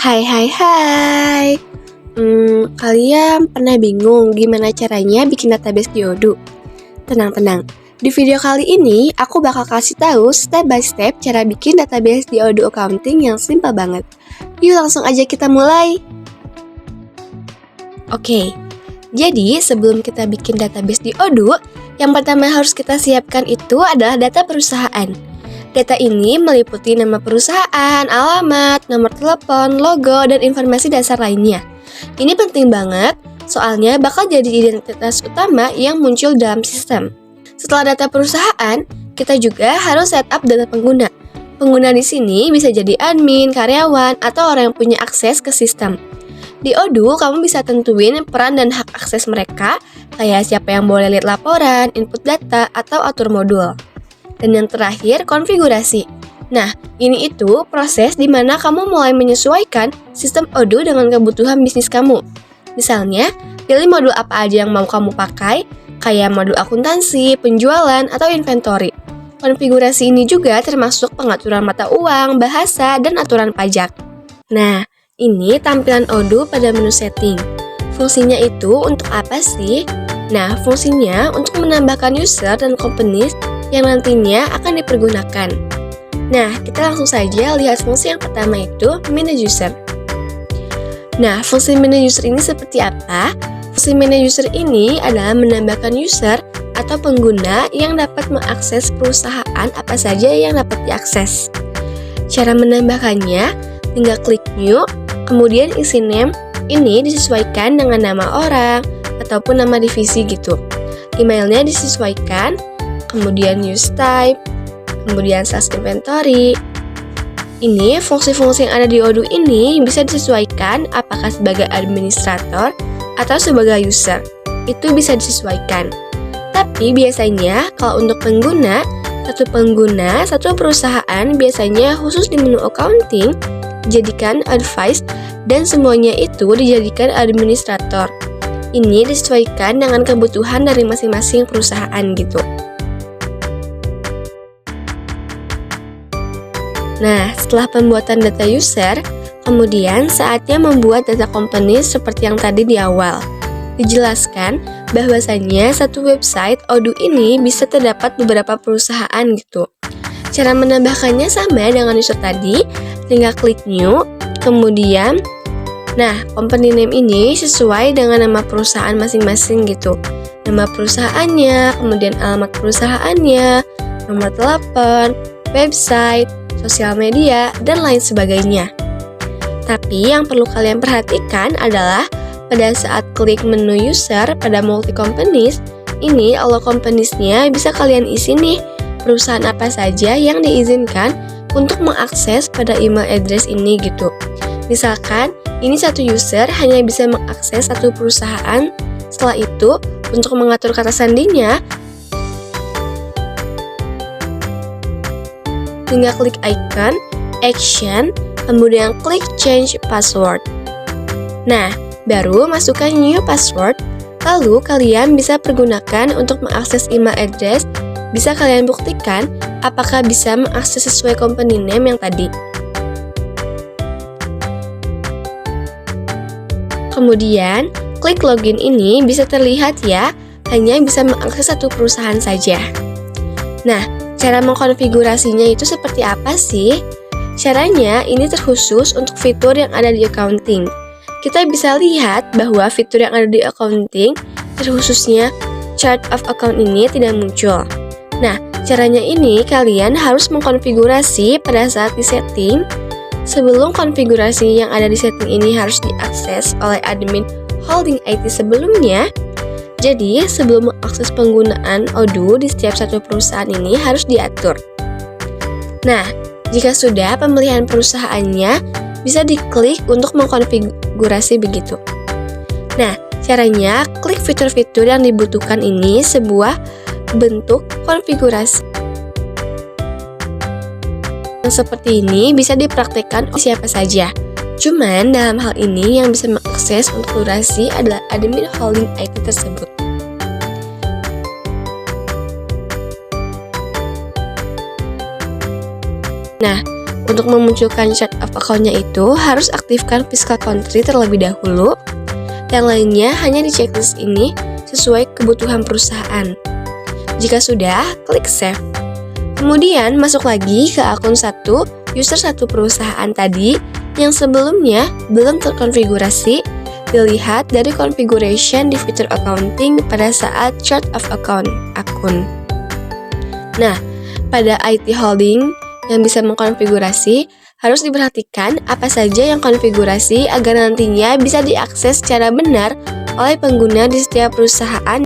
Hai hai hai. Kalian pernah bingung gimana caranya bikin database di Odoo? Tenang-tenang. Di video kali ini aku bakal kasih tahu step by step cara bikin database di Odoo Accounting yang simple banget. Yuk langsung aja kita mulai. Oke. Jadi sebelum kita bikin database di Odoo, yang pertama harus kita siapkan itu adalah data perusahaan. Data ini meliputi nama perusahaan, alamat, nomor telepon, logo, dan informasi dasar lainnya. Ini penting banget, soalnya bakal jadi identitas utama yang muncul dalam sistem. Setelah data perusahaan, kita juga harus setup data pengguna. Pengguna di sini bisa jadi admin, karyawan, atau orang yang punya akses ke sistem. Di Odoo, kamu bisa tentuin peran dan hak akses mereka, kayak siapa yang boleh lihat laporan, input data, atau atur modul. Dan yang terakhir, konfigurasi. Nah, ini itu proses di mana kamu mulai menyesuaikan sistem Odoo dengan kebutuhan bisnis kamu. Misalnya, pilih modul apa aja yang mau kamu pakai, kayak modul akuntansi, penjualan, atau inventory. Konfigurasi ini juga termasuk pengaturan mata uang, bahasa, dan aturan pajak. Nah, ini tampilan Odoo pada menu setting. Fungsinya itu untuk apa sih? Nah, fungsinya untuk menambahkan user dan companies yang nantinya akan dipergunakan. Nah, kita langsung saja lihat fungsi yang pertama itu manage user. Nah, fungsi manage user ini seperti apa? Fungsi manage user ini adalah menambahkan user atau pengguna yang dapat mengakses perusahaan apa saja yang dapat diakses. Cara menambahkannya, tinggal klik new, kemudian isi name ini disesuaikan dengan nama orang ataupun nama divisi gitu. Emailnya disesuaikan, kemudian use type, kemudian sales inventory. Ini fungsi-fungsi yang ada di Odoo ini bisa disesuaikan apakah sebagai administrator atau sebagai user. Itu bisa disesuaikan. Tapi biasanya kalau untuk pengguna, satu perusahaan biasanya khusus di menu accounting dijadikan advice dan semuanya itu dijadikan administrator. Ini disesuaikan dengan kebutuhan dari masing-masing perusahaan gitu. Nah, setelah pembuatan data user, kemudian saatnya membuat data company seperti yang tadi di awal. Dijelaskan bahwasannya satu website Odoo ini bisa terdapat beberapa perusahaan gitu. Cara menambahkannya sama dengan user tadi, tinggal klik new, kemudian company name ini sesuai dengan nama perusahaan masing-masing gitu. Nama perusahaannya, kemudian alamat perusahaannya, nomor telepon, website, sosial media, dan lain sebagainya. Tapi yang perlu kalian perhatikan adalah pada saat klik menu user pada multi companies, ini all companies-nya bisa kalian isi nih, perusahaan apa saja yang diizinkan untuk mengakses pada email address ini gitu. Misalkan, ini satu user hanya bisa mengakses satu perusahaan. Setelah itu, untuk mengatur kata sandinya, tinggal klik icon, action, kemudian klik change password. Nah, baru masukkan new password, lalu kalian bisa pergunakan untuk mengakses email address. Bisa kalian buktikan apakah bisa mengakses sesuai company name yang tadi. Kemudian, klik login ini bisa terlihat ya, hanya bisa mengakses satu perusahaan saja. Nah, cara mengkonfigurasinya itu seperti apa sih? Caranya ini terkhusus untuk fitur yang ada di accounting. Kita bisa lihat bahwa fitur yang ada di accounting, terkhususnya chart of account ini tidak muncul. Nah, caranya ini kalian harus mengkonfigurasi pada saat di setting. Sebelum konfigurasi yang ada di setting ini harus diakses oleh admin holding IT sebelumnya. Jadi, sebelum mengakses penggunaan Odoo di setiap satu perusahaan ini harus diatur. Nah, jika sudah pemilihan perusahaannya, bisa diklik untuk mengkonfigurasi begitu. Nah, caranya klik fitur-fitur yang dibutuhkan ini sebuah bentuk konfigurasi. Yang seperti ini bisa dipraktikkan oleh siapa saja. Cuman dalam hal ini yang bisa mengakses untuk durasi adalah admin holding IT tersebut. Nah, Untuk memunculkan chart of account-nya itu harus aktifkan fiscal country terlebih dahulu. Yang lainnya hanya di checklist ini sesuai kebutuhan perusahaan. Jika sudah, klik save. Kemudian masuk lagi ke akun user satu perusahaan tadi yang sebelumnya belum terkonfigurasi. Dilihat dari configuration di fitur accounting pada saat chart of account akun. Nah, pada IT Holding yang bisa mengkonfigurasi, harus diperhatikan apa saja yang konfigurasi agar nantinya bisa diakses secara benar oleh pengguna di setiap perusahaan.